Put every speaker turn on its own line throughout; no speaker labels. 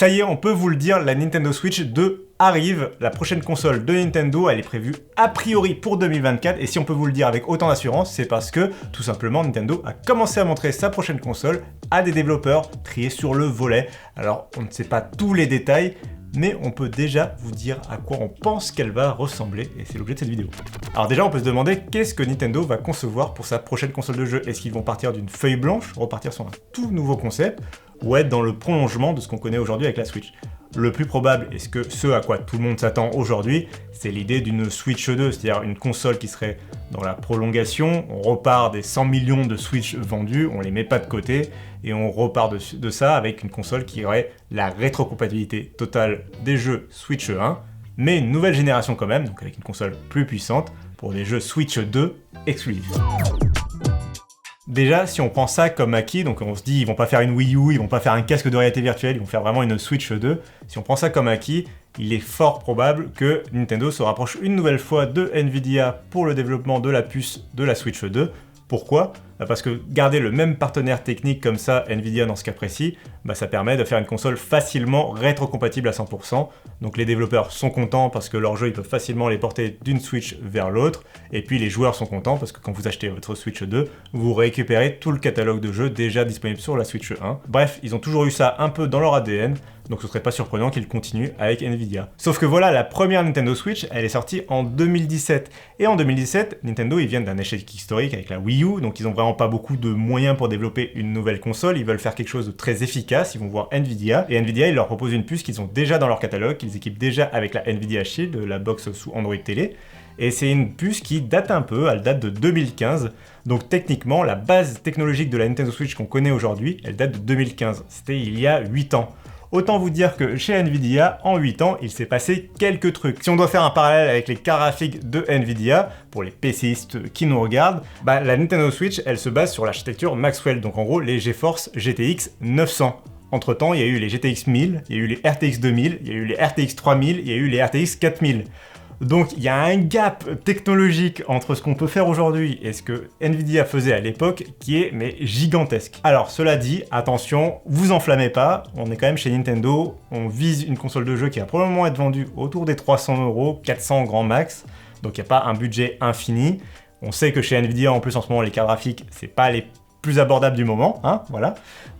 Ça y est, on peut vous le dire, la Nintendo Switch 2 arrive. La prochaine console de Nintendo, elle est prévue a priori pour 2024. Et si on peut vous le dire avec autant d'assurance, c'est parce que, tout simplement, Nintendo a commencé à montrer sa prochaine console à des développeurs triés sur le volet. Alors, on ne sait pas tous les détails, mais on peut déjà vous dire à quoi on pense qu'elle va ressembler, et c'est l'objet de cette vidéo. Alors déjà, on peut se demander qu'est-ce que Nintendo va concevoir pour sa prochaine console de jeu. Est-ce qu'ils vont partir d'une feuille blanche, repartir sur un tout nouveau concept, ou être dans le prolongement de ce qu'on connaît aujourd'hui avec la Switch? Le plus probable, et ce à quoi tout le monde s'attend aujourd'hui, c'est l'idée d'une Switch 2, c'est-à-dire une console qui serait dans la prolongation. On repart des 100 millions de Switch vendus, on les met pas de côté, et on repart de ça avec une console qui aurait la rétrocompatibilité totale des jeux Switch 1, mais une nouvelle génération quand même, donc avec une console plus puissante, pour des jeux Switch 2 exclusifs. Déjà, si on prend ça comme acquis, donc on se dit ils vont pas faire une Wii U, ils vont pas faire un casque de réalité virtuelle, ils vont faire vraiment une Switch 2. Si on prend ça comme acquis, il est fort probable que Nintendo se rapproche une nouvelle fois de Nvidia pour le développement de la puce de la Switch 2. Pourquoi ? Parce que garder le même partenaire technique comme ça, Nvidia dans ce cas précis, ça permet de faire une console facilement rétrocompatible à 100%. Donc les développeurs sont contents parce que leurs jeux, ils peuvent facilement les porter d'une Switch vers l'autre. Et puis les joueurs sont contents parce que quand vous achetez votre Switch 2, vous récupérez tout le catalogue de jeux déjà disponible sur la Switch 1. Bref, ils ont toujours eu ça un peu dans leur ADN. Donc ce serait pas surprenant qu'ils continuent avec Nvidia. Sauf que voilà, la première Nintendo Switch, elle est sortie en 2017. Et en 2017, Nintendo, ils viennent d'un échec historique avec la Wii U, donc ils ont vraiment pas beaucoup de moyens pour développer une nouvelle console. Ils veulent faire quelque chose de très efficace, ils vont voir Nvidia. Et Nvidia, ils leur proposent une puce qu'ils ont déjà dans leur catalogue, qu'ils équipent déjà avec la Nvidia Shield, la box sous Android Télé. Et c'est une puce qui date un peu, elle date de 2015. Donc techniquement, la base technologique de la Nintendo Switch qu'on connaît aujourd'hui, elle date de 2015. C'était il y a 8 ans. Autant vous dire que chez Nvidia, en 8 ans, il s'est passé quelques trucs. Si on doit faire un parallèle avec les cartes graphiques de Nvidia, pour les PCistes qui nous regardent, la Nintendo Switch, elle se base sur l'architecture Maxwell, donc en gros les GeForce GTX 900. Entre temps, il y a eu les GTX 1000, il y a eu les RTX 2000, il y a eu les RTX 3000, il y a eu les RTX 4000. Donc il y a un gap technologique entre ce qu'on peut faire aujourd'hui et ce que Nvidia faisait à l'époque qui est gigantesque. Alors cela dit, attention, vous enflammez pas, on est quand même chez Nintendo, on vise une console de jeu qui va probablement être vendue autour des 300 €, 400 grand max, donc il n'y a pas un budget infini. On sait que chez Nvidia en plus en ce moment les cartes graphiques c'est pas les plus abordables du moment, voilà.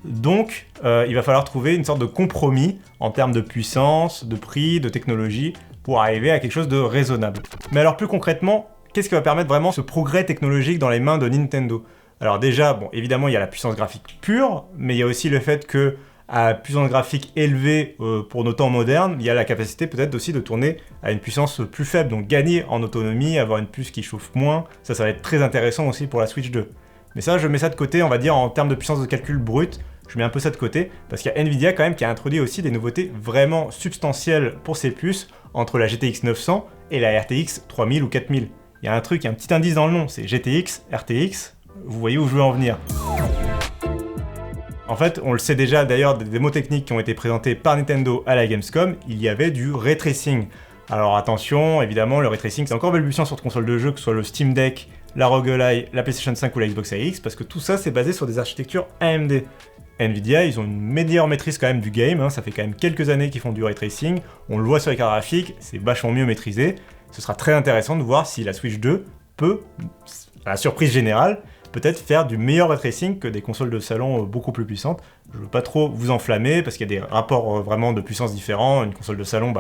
Donc il va falloir trouver une sorte de compromis en termes de puissance, de prix, de technologie, pour arriver à quelque chose de raisonnable. Mais alors plus concrètement, qu'est-ce qui va permettre vraiment ce progrès technologique dans les mains de Nintendo? Alors déjà, évidemment, il y a la puissance graphique pure, mais il y a aussi le fait que à puissance graphique élevée pour nos temps modernes, il y a la capacité peut-être aussi de tourner à une puissance plus faible, donc gagner en autonomie, avoir une puce qui chauffe moins, ça va être très intéressant aussi pour la Switch 2. Mais ça, je mets ça de côté, on va dire en termes de puissance de calcul brute, je mets un peu ça de côté, parce qu'il y a Nvidia quand même qui a introduit aussi des nouveautés vraiment substantielles pour ses puces, entre la GTX 900 et la RTX 3000 ou 4000. Il y a un truc, il y a un petit indice dans le nom, c'est GTX, RTX, vous voyez où je veux en venir. En fait, on le sait déjà d'ailleurs des démos techniques qui ont été présentées par Nintendo à la Gamescom, il y avait du ray tracing. Alors attention, évidemment, le ray tracing c'est encore balbutiant sur cette console de jeu, que ce soit le Steam Deck, la ROG Ally, la PlayStation 5 ou la Xbox Series X, parce que tout ça c'est basé sur des architectures AMD. Nvidia, ils ont une meilleure maîtrise quand même du game, ça fait quand même quelques années qu'ils font du ray tracing, on le voit sur les cartes graphiques, c'est vachement mieux maîtrisé. Ce sera très intéressant de voir si la Switch 2 peut, à la surprise générale, peut-être faire du meilleur ray tracing que des consoles de salon beaucoup plus puissantes. Je veux pas trop vous enflammer parce qu'il y a des rapports vraiment de puissance différents. Une console de salon,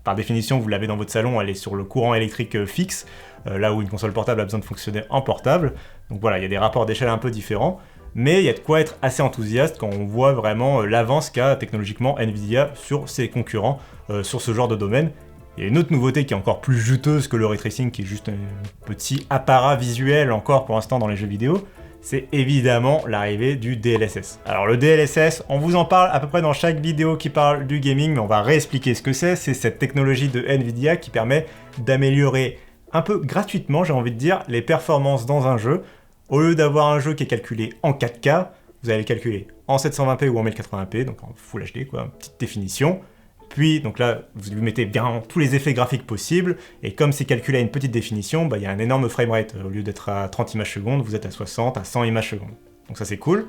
par définition, vous l'avez dans votre salon, elle est sur le courant électrique fixe, là où une console portable a besoin de fonctionner en portable. Donc voilà, il y a des rapports d'échelle un peu différents. Mais il y a de quoi être assez enthousiaste quand on voit vraiment l'avance qu'a technologiquement Nvidia sur ses concurrents sur ce genre de domaine. Il y a une autre nouveauté qui est encore plus juteuse que le ray tracing, qui est juste un petit apparat visuel encore pour l'instant dans les jeux vidéo, c'est évidemment l'arrivée du DLSS. Alors le DLSS, on vous en parle à peu près dans chaque vidéo qui parle du gaming, mais on va réexpliquer ce que c'est. C'est cette technologie de Nvidia qui permet d'améliorer un peu gratuitement, j'ai envie de dire, les performances dans un jeu. Au lieu d'avoir un jeu qui est calculé en 4K, vous allez le calculer en 720p ou en 1080p, donc en Full HD, petite définition. Puis, donc là, vous lui mettez bien tous les effets graphiques possibles, et comme c'est calculé à une petite définition, il y a un énorme framerate. Au lieu d'être à 30 images secondes, vous êtes à 60, à 100 images secondes. Donc ça c'est cool.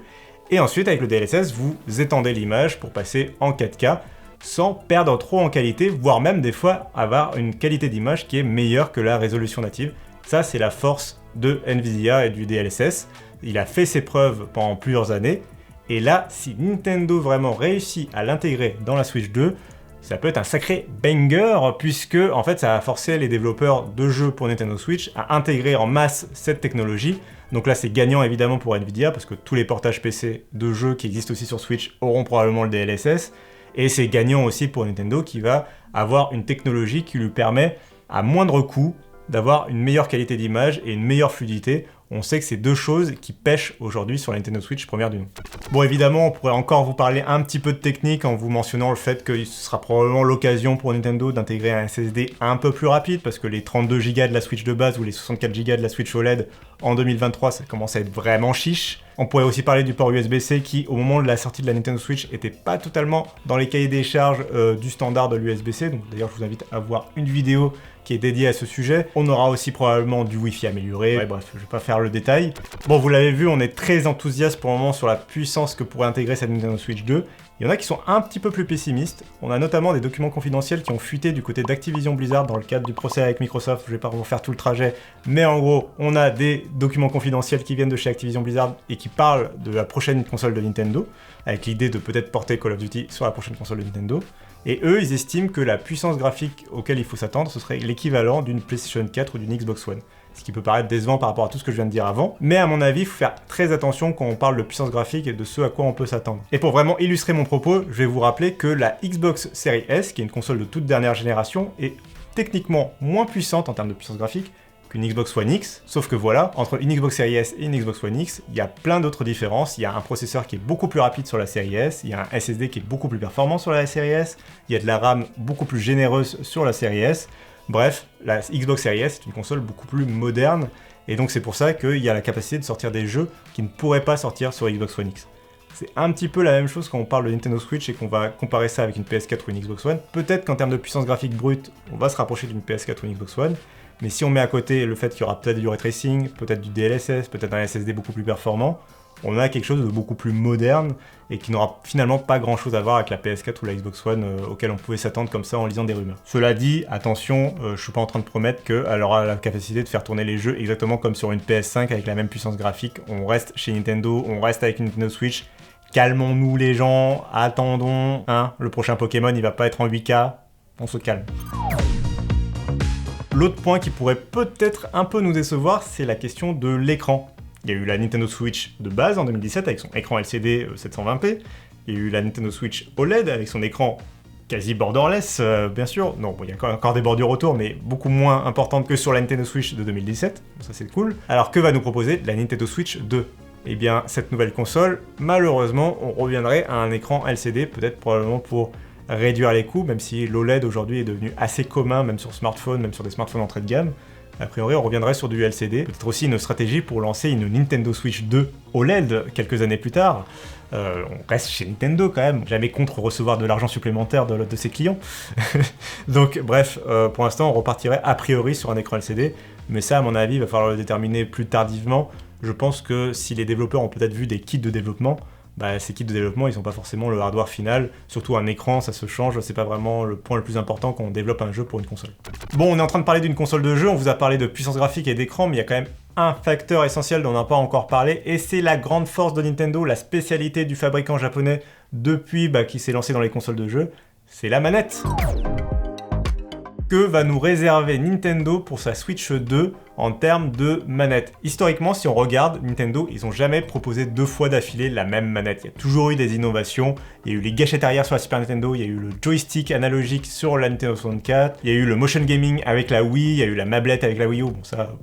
Et ensuite, avec le DLSS, vous étendez l'image pour passer en 4K. sans perdre trop en qualité, voire même des fois avoir une qualité d'image qui est meilleure que la résolution native. Ça, c'est la force de Nvidia et du DLSS. Il a fait ses preuves pendant plusieurs années, et là, si Nintendo vraiment réussit à l'intégrer dans la Switch 2, ça peut être un sacré banger, puisque en fait ça a forcé les développeurs de jeux pour Nintendo Switch à intégrer en masse cette technologie. Donc là c'est gagnant évidemment pour Nvidia, parce que tous les portages PC de jeux qui existent aussi sur Switch auront probablement le DLSS, et c'est gagnant aussi pour Nintendo qui va avoir une technologie qui lui permet à moindre coût d'avoir une meilleure qualité d'image et une meilleure fluidité. On sait que c'est deux choses qui pêchent aujourd'hui sur la Nintendo Switch première du nom. Bon, évidemment, on pourrait encore vous parler un petit peu de technique en vous mentionnant le fait que ce sera probablement l'occasion pour Nintendo d'intégrer un SSD un peu plus rapide, parce que les 32 Go de la Switch de base ou les 64 Go de la Switch OLED en 2023, ça commence à être vraiment chiche. On pourrait aussi parler du port USB-C qui, au moment de la sortie de la Nintendo Switch, était pas totalement dans les cahiers des charges du standard de l'USB-C. Donc d'ailleurs, je vous invite à voir une vidéo qui est dédiée à ce sujet. On aura aussi probablement du Wi-Fi amélioré. Ouais, bref, je vais pas faire le détail. Bon, vous l'avez vu, on est très enthousiaste pour le moment sur la puissance que pourrait intégrer cette Nintendo Switch 2. Il y en a qui sont un petit peu plus pessimistes. On a notamment des documents confidentiels qui ont fuité du côté d'Activision Blizzard dans le cadre du procès avec Microsoft. Je vais pas vous faire tout le trajet, mais en gros, on a des documents confidentiels qui viennent de chez Activision Blizzard et qui parlent de la prochaine console de Nintendo, avec l'idée de peut-être porter Call of Duty sur la prochaine console de Nintendo. Et eux, ils estiment que la puissance graphique auquel il faut s'attendre, ce serait l'équivalent d'une PlayStation 4 ou d'une Xbox One. Ce qui peut paraître décevant par rapport à tout ce que je viens de dire avant. Mais à mon avis, il faut faire très attention quand on parle de puissance graphique et de ce à quoi on peut s'attendre. Et pour vraiment illustrer mon propos, je vais vous rappeler que la Xbox Series S, qui est une console de toute dernière génération, est techniquement moins puissante en termes de puissance graphique qu'une Xbox One X, sauf que voilà, entre une Xbox Series S et une Xbox One X, il y a plein d'autres différences. Il y a un processeur qui est beaucoup plus rapide sur la Series S, il y a un SSD qui est beaucoup plus performant sur la Series S, il y a de la RAM beaucoup plus généreuse sur la Series S. Bref, la Xbox Series S est une console beaucoup plus moderne, et donc c'est pour ça qu'il y a la capacité de sortir des jeux qui ne pourraient pas sortir sur Xbox One X. C'est un petit peu la même chose quand on parle de Nintendo Switch et qu'on va comparer ça avec une PS4 ou une Xbox One. Peut-être qu'en termes de puissance graphique brute, on va se rapprocher d'une PS4 ou une Xbox One, mais si on met à côté le fait qu'il y aura peut-être du ray tracing, peut-être du DLSS, peut-être un SSD beaucoup plus performant, on a quelque chose de beaucoup plus moderne et qui n'aura finalement pas grand-chose à voir avec la PS4 ou la Xbox One auquel on pouvait s'attendre comme ça en lisant des rumeurs. Cela dit, attention, je suis pas en train de promettre qu'elle aura la capacité de faire tourner les jeux exactement comme sur une PS5 avec la même puissance graphique. On reste chez Nintendo, on reste avec une Nintendo Switch. Calmons-nous les gens, attendons, hein, le prochain Pokémon il va pas être en 8K, on se calme. L'autre point qui pourrait peut-être un peu nous décevoir, c'est la question de l'écran. Il y a eu la Nintendo Switch de base en 2017 avec son écran LCD 720p, il y a eu la Nintendo Switch OLED avec son écran quasi borderless, bien sûr. Non, bon, il y a encore des bordures autour, mais beaucoup moins importantes que sur la Nintendo Switch de 2017, ça c'est cool. Alors que va nous proposer la Nintendo Switch 2 ? Eh bien, cette nouvelle console, malheureusement, on reviendrait à un écran LCD, peut-être probablement pour réduire les coûts, même si l'OLED aujourd'hui est devenu assez commun, même sur smartphone, même sur des smartphones entrée de gamme. A priori, on reviendrait sur du LCD. Peut-être aussi une stratégie pour lancer une Nintendo Switch 2 OLED quelques années plus tard. On reste chez Nintendo quand même, jamais contre recevoir de l'argent supplémentaire de ses clients. Donc bref, pour l'instant, on repartirait a priori sur un écran LCD, mais ça, à mon avis, il va falloir le déterminer plus tardivement. Je pense que si les développeurs ont peut-être vu des kits de développement, ces kits de développement, ils n'ont pas forcément le hardware final. Surtout un écran, ça se change, c'est pas vraiment le point le plus important quand on développe un jeu pour une console. Bon, on est en train de parler d'une console de jeu, on vous a parlé de puissance graphique et d'écran, mais il y a quand même un facteur essentiel dont on n'a pas encore parlé, et c'est la grande force de Nintendo, la spécialité du fabricant japonais depuis qui s'est lancé dans les consoles de jeu, c'est la manette. Que va nous réserver Nintendo pour sa Switch 2 en termes de manette? Historiquement, si on regarde, Nintendo, ils n'ont jamais proposé 2 fois d'affilée la même manette. Il y a toujours eu des innovations. Il y a eu les gâchettes arrière sur la Super Nintendo, il y a eu le joystick analogique sur la Nintendo 64, il y a eu le motion gaming avec la Wii, il y a eu la mablette avec la Wii U, bon ça...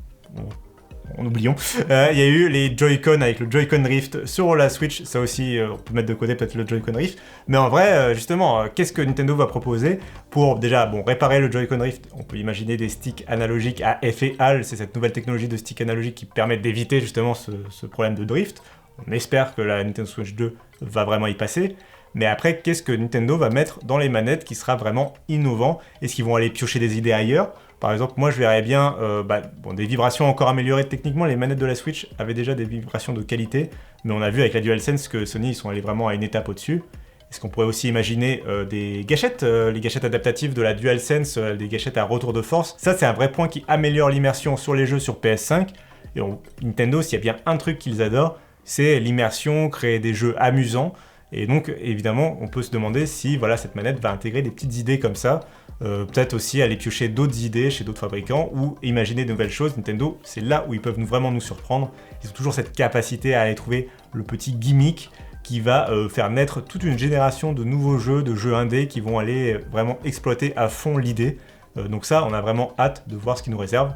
en oublions. Il y a eu les Joy-Con avec le Joy-Con Rift sur la Switch, ça aussi on peut mettre de côté peut-être le Joy-Con Rift, mais en vrai justement qu'est-ce que Nintendo va proposer pour déjà réparer le Joy-Con Rift? On peut imaginer des sticks analogiques à effet HAL, c'est cette nouvelle technologie de stick analogique qui permet d'éviter justement ce problème de drift. On espère que la Nintendo Switch 2 va vraiment y passer. Mais après, qu'est-ce que Nintendo va mettre dans les manettes qui sera vraiment innovant? Est-ce qu'ils vont aller piocher des idées ailleurs? Par exemple, moi je verrais bien des vibrations encore améliorées techniquement. Les manettes de la Switch avaient déjà des vibrations de qualité, mais on a vu avec la DualSense que Sony ils sont allés vraiment à une étape au-dessus. Est-ce qu'on pourrait aussi imaginer des gâchettes, les gâchettes adaptatives de la DualSense, des gâchettes à retour de force? Ça, c'est un vrai point qui améliore l'immersion sur les jeux sur PS5. Et Nintendo, s'il y a bien un truc qu'ils adorent, c'est l'immersion, créer des jeux amusants. Et donc, évidemment, on peut se demander si voilà, cette manette va intégrer des petites idées comme ça. Peut-être aussi aller piocher d'autres idées chez d'autres fabricants ou imaginer de nouvelles choses. Nintendo, c'est là où ils peuvent vraiment nous surprendre. Ils ont toujours cette capacité à aller trouver le petit gimmick qui va faire naître toute une génération de nouveaux jeux, de jeux indés qui vont aller vraiment exploiter à fond l'idée. Donc ça, on a vraiment hâte de voir ce qu'ils nous réservent.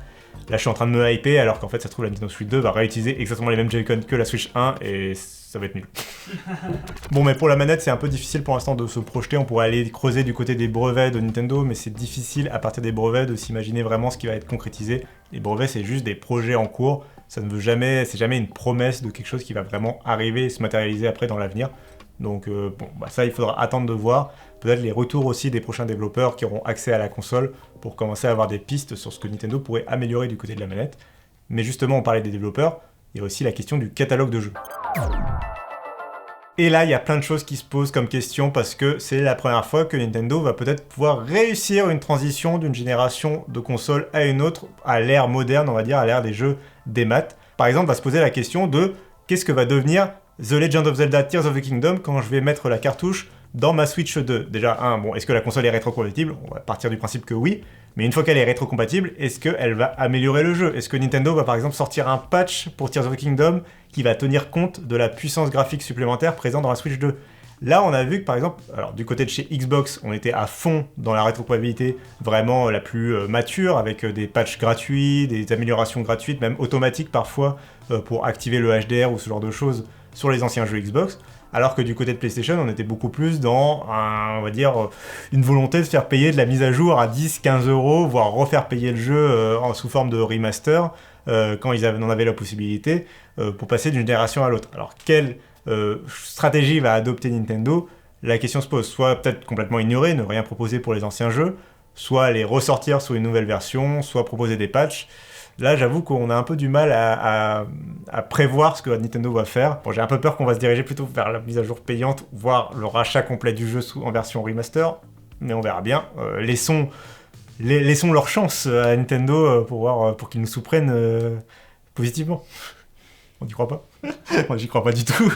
Là, je suis en train de me hyper alors qu'en fait, ça se trouve, la Nintendo Switch 2 va réutiliser exactement les mêmes Joy-Con que la Switch 1 et ça va être nul. Bon, mais pour la manette, c'est un peu difficile pour l'instant de se projeter. On pourrait aller creuser du côté des brevets de Nintendo, mais c'est difficile à partir des brevets de s'imaginer vraiment ce qui va être concrétisé. Les brevets, c'est juste des projets en cours. Ça ne veut jamais, c'est jamais une promesse de quelque chose qui va vraiment arriver et se matérialiser après dans l'avenir. Donc ça, il faudra attendre de voir. Peut-être les retours aussi des prochains développeurs qui auront accès à la console pour commencer à avoir des pistes sur ce que Nintendo pourrait améliorer du côté de la manette. Mais justement, on parlait des développeurs, il y a aussi la question du catalogue de jeux. Et là, il y a plein de choses qui se posent comme question parce que c'est la première fois que Nintendo va peut-être pouvoir réussir une transition d'une génération de consoles à une autre, à l'ère moderne, on va dire, à l'ère des jeux des maths. Par exemple, va se poser la question de qu'est-ce que va devenir The Legend of Zelda Tears of the Kingdom quand je vais mettre la cartouche dans ma Switch 2. Déjà, est-ce que la console est rétrocompatible? On va partir du principe que oui, mais une fois qu'elle est rétrocompatible, est-ce qu'elle va améliorer le jeu? Est-ce que Nintendo va par exemple sortir un patch pour Tears of the Kingdom qui va tenir compte de la puissance graphique supplémentaire présente dans la Switch 2? Là, on a vu que par exemple, alors du côté de chez Xbox, on était à fond dans la rétrocompatibilité vraiment la plus mature, avec des patchs gratuits, des améliorations gratuites, même automatiques parfois, pour activer le HDR ou ce genre de choses sur les anciens jeux Xbox. Alors que du côté de PlayStation, on était beaucoup plus dans, on va dire, une volonté de faire payer de la mise à jour à 10-15 €, voire refaire payer le jeu sous forme de remaster, quand ils en avaient la possibilité, pour passer d'une génération à l'autre. Alors, quelle stratégie va adopter Nintendo? La question se pose. Soit peut-être complètement ignorer, ne rien proposer pour les anciens jeux, soit les ressortir sous une nouvelle version, soit proposer des patchs. Là, j'avoue qu'on a un peu du mal à prévoir ce que Nintendo va faire. Bon, j'ai un peu peur qu'on va se diriger plutôt vers la mise à jour payante, voire le rachat complet du jeu en version remaster, mais on verra bien. Laissons leur chance à Nintendo pour qu'ils nous sous-prennent positivement. On n'y croit pas? Moi, j'y crois pas du tout.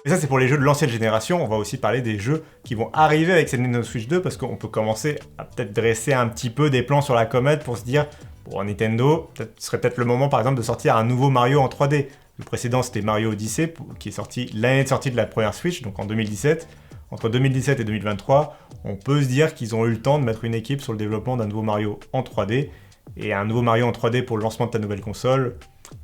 Et ça, c'est pour les jeux de l'ancienne génération. On va aussi parler des jeux qui vont arriver avec cette Nintendo Switch 2 parce qu'on peut commencer à peut-être dresser un petit peu des plans sur la comète pour se dire, pour Nintendo, ce serait peut-être le moment par exemple de sortir un nouveau Mario en 3D. Le précédent, c'était Mario Odyssey qui est sorti l'année de sortie de la première Switch, donc en 2017. Entre 2017 et 2023, on peut se dire qu'ils ont eu le temps de mettre une équipe sur le développement d'un nouveau Mario en 3D. Et un nouveau Mario en 3D pour le lancement de ta nouvelle console,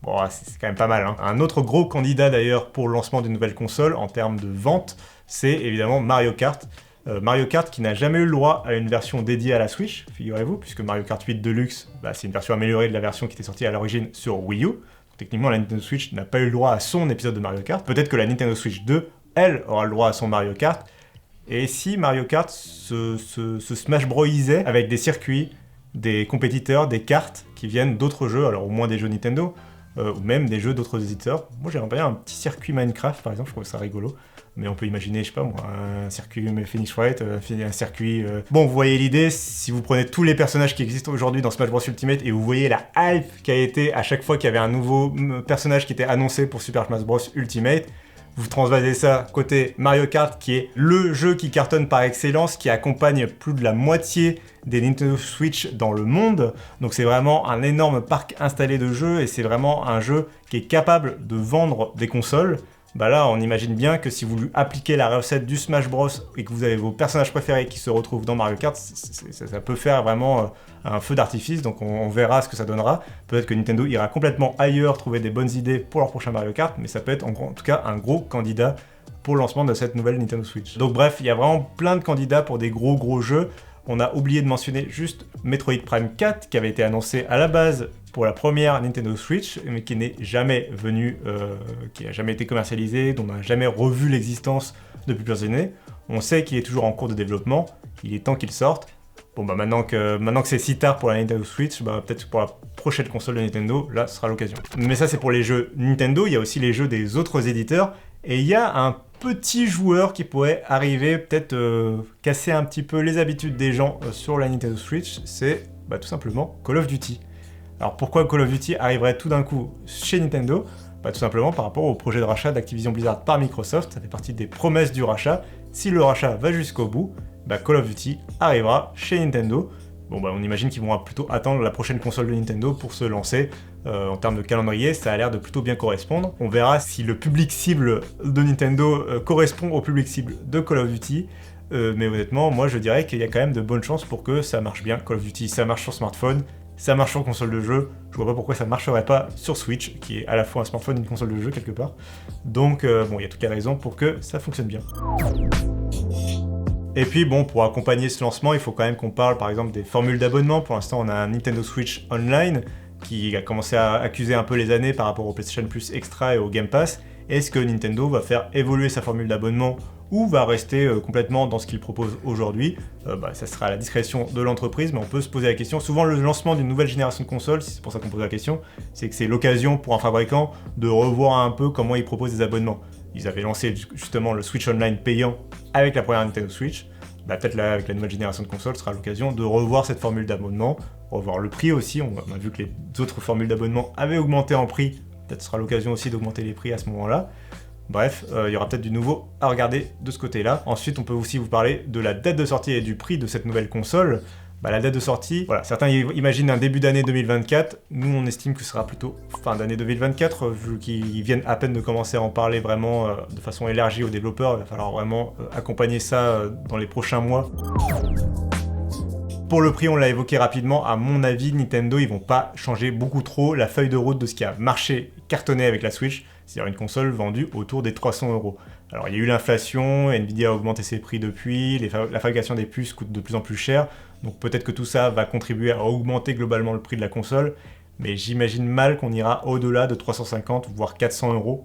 bon, c'est quand même pas mal, hein. Un autre gros candidat d'ailleurs pour le lancement d'une nouvelle console en termes de vente, c'est évidemment Mario Kart. Mario Kart qui n'a jamais eu le droit à une version dédiée à la Switch, figurez-vous, puisque Mario Kart 8 Deluxe, c'est une version améliorée de la version qui était sortie à l'origine sur Wii U. Donc, techniquement, la Nintendo Switch n'a pas eu le droit à son épisode de Mario Kart. Peut-être que la Nintendo Switch 2, elle, aura le droit à son Mario Kart. Et si Mario Kart se Smash Broisait avec des circuits, des compétiteurs, des cartes qui viennent d'autres jeux, alors au moins des jeux Nintendo, ou même des jeux d'autres éditeurs. Moi j'aimerais bien un petit circuit Minecraft par exemple, je trouve ça rigolo. Mais on peut imaginer, je sais pas moi, un circuit Phoenix Wright, un circuit... Bon, vous voyez l'idée, si vous prenez tous les personnages qui existent aujourd'hui dans Smash Bros Ultimate et vous voyez la hype qui a été à chaque fois qu'il y avait un nouveau personnage qui était annoncé pour Super Smash Bros Ultimate, vous transvasez ça côté Mario Kart, qui est le jeu qui cartonne par excellence, qui accompagne plus de la moitié des Nintendo Switch dans le monde. Donc c'est vraiment un énorme parc installé de jeux et c'est vraiment un jeu qui est capable de vendre des consoles. Là, on imagine bien que si vous lui appliquez la recette du Smash Bros et que vous avez vos personnages préférés qui se retrouvent dans Mario Kart, ça peut faire vraiment un feu d'artifice, donc on verra ce que ça donnera. Peut-être que Nintendo ira complètement ailleurs trouver des bonnes idées pour leur prochain Mario Kart, mais ça peut être en tout cas un gros candidat pour le lancement de cette nouvelle Nintendo Switch. Donc bref, il y a vraiment plein de candidats pour des gros jeux. On a oublié de mentionner juste Metroid Prime 4 qui avait été annoncé à la base pour la première Nintendo Switch, mais qui n'est jamais venu, qui n'a jamais été commercialisé, dont on n'a jamais revu l'existence depuis plusieurs années. On sait qu'il est toujours en cours de développement, il est temps qu'il sorte. Bon maintenant que c'est si tard pour la Nintendo Switch, peut-être pour la prochaine console de Nintendo, là ce sera l'occasion. Mais ça c'est pour les jeux Nintendo, il y a aussi les jeux des autres éditeurs, et il y a un petit joueur qui pourrait arriver, peut-être casser un petit peu les habitudes des gens sur la Nintendo Switch, c'est tout simplement Call of Duty. Alors pourquoi Call of Duty arriverait tout d'un coup chez Nintendo ? Tout simplement par rapport au projet de rachat d'Activision Blizzard par Microsoft, ça fait partie des promesses du rachat. Si le rachat va jusqu'au bout, Call of Duty arrivera chez Nintendo. Bon on imagine qu'ils vont plutôt attendre la prochaine console de Nintendo pour se lancer. En termes de calendrier, ça a l'air de plutôt bien correspondre. On verra si le public cible de Nintendo correspond au public cible de Call of Duty. Mais honnêtement, moi je dirais qu'il y a quand même de bonnes chances pour que ça marche bien. Call of Duty, ça marche sur smartphone, ça marche sur console de jeu. Je vois pas pourquoi ça marcherait pas sur Switch, qui est à la fois un smartphone et une console de jeu quelque part. Donc il y a toutes les raisons pour que ça fonctionne bien. Et puis pour accompagner ce lancement, il faut quand même qu'on parle par exemple des formules d'abonnement. Pour l'instant, on a un Nintendo Switch Online qui a commencé à accuser un peu les années par rapport au PlayStation Plus Extra et au Game Pass. Est-ce que Nintendo va faire évoluer sa formule d'abonnement ou va rester complètement dans ce qu'il propose aujourd'hui? Ça sera à la discrétion de l'entreprise, mais on peut se poser la question. Souvent, le lancement d'une nouvelle génération de consoles, si c'est pour ça qu'on pose la question, c'est que c'est l'occasion pour un fabricant de revoir un peu comment il propose des abonnements. Ils avaient lancé justement le Switch Online payant avec la première Nintendo Switch. Peut-être là, avec la nouvelle génération de consoles, ce sera l'occasion de revoir cette formule d'abonnement, revoir le prix aussi. On a vu que les autres formules d'abonnement avaient augmenté en prix. Peut-être ce sera l'occasion aussi d'augmenter les prix à ce moment-là. Bref, il y aura peut-être du nouveau à regarder de ce côté-là. Ensuite, on peut aussi vous parler de la date de sortie et du prix de cette nouvelle console. La date de sortie, voilà, certains imaginent un début d'année 2024. Nous, on estime que ce sera plutôt fin d'année 2024, vu qu'ils viennent à peine de commencer à en parler vraiment de façon élargie aux développeurs. Il va falloir vraiment accompagner ça dans les prochains mois. Pour le prix, on l'a évoqué rapidement, à mon avis, Nintendo, ils vont pas changer beaucoup trop la feuille de route de ce qui a marché, cartonné avec la Switch, c'est-à-dire une console vendue autour des 300 €. Alors il y a eu l'inflation, Nvidia a augmenté ses prix depuis, la fabrication des puces coûte de plus en plus cher, donc peut-être que tout ça va contribuer à augmenter globalement le prix de la console, mais j'imagine mal qu'on ira au-delà de 350 voire 400 €.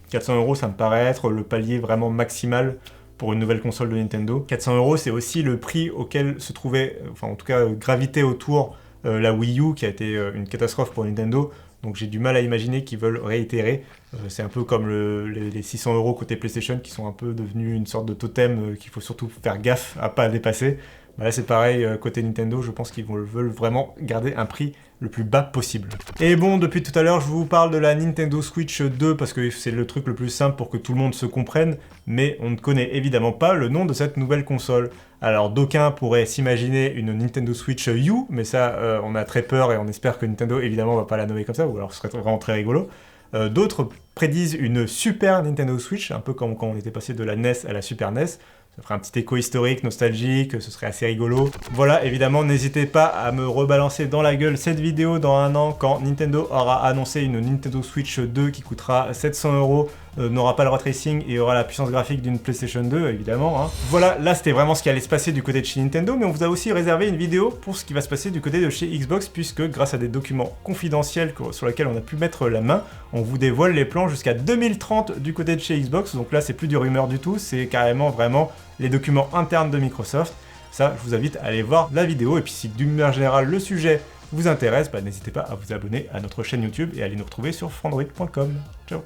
400 €, ça me paraît être le palier vraiment maximal pour une nouvelle console de Nintendo. 400 €, c'est aussi le prix auquel se trouvait, enfin en tout cas gravité autour la Wii U, qui a été une catastrophe pour Nintendo. Donc j'ai du mal à imaginer qu'ils veulent réitérer. C'est un peu comme les 600 € côté PlayStation qui sont un peu devenus une sorte de totem qu'il faut surtout faire gaffe à pas dépasser. Là c'est pareil, côté Nintendo, je pense qu'ils veulent vraiment garder un prix le plus bas possible. Et depuis tout à l'heure, je vous parle de la Nintendo Switch 2 parce que c'est le truc le plus simple pour que tout le monde se comprenne, mais on ne connaît évidemment pas le nom de cette nouvelle console. Alors d'aucuns pourraient s'imaginer une Nintendo Switch U, mais ça, on a très peur et on espère que Nintendo évidemment va pas la nommer comme ça, ou alors ce serait vraiment très rigolo. D'autres prédisent une Super Nintendo Switch, un peu comme quand on était passé de la NES à la Super NES. Ça ferait un petit écho historique, nostalgique, ce serait assez rigolo. Voilà, évidemment, n'hésitez pas à me rebalancer dans la gueule cette vidéo dans un an quand Nintendo aura annoncé une Nintendo Switch 2 qui coûtera 700 €, n'aura pas le ray tracing et aura la puissance graphique d'une PlayStation 2, évidemment. Hein. Voilà, là c'était vraiment ce qui allait se passer du côté de chez Nintendo, mais on vous a aussi réservé une vidéo pour ce qui va se passer du côté de chez Xbox, puisque grâce à des documents confidentiels sur lesquels on a pu mettre la main, on vous dévoile les plans jusqu'à 2030 du côté de chez Xbox. Donc là, c'est plus du rumeur du tout, c'est carrément vraiment les documents internes de Microsoft. Ça, je vous invite à aller voir la vidéo. Et puis si d'une manière générale le sujet vous intéresse, n'hésitez pas à vous abonner à notre chaîne YouTube et à aller nous retrouver sur frandroid.com. Ciao.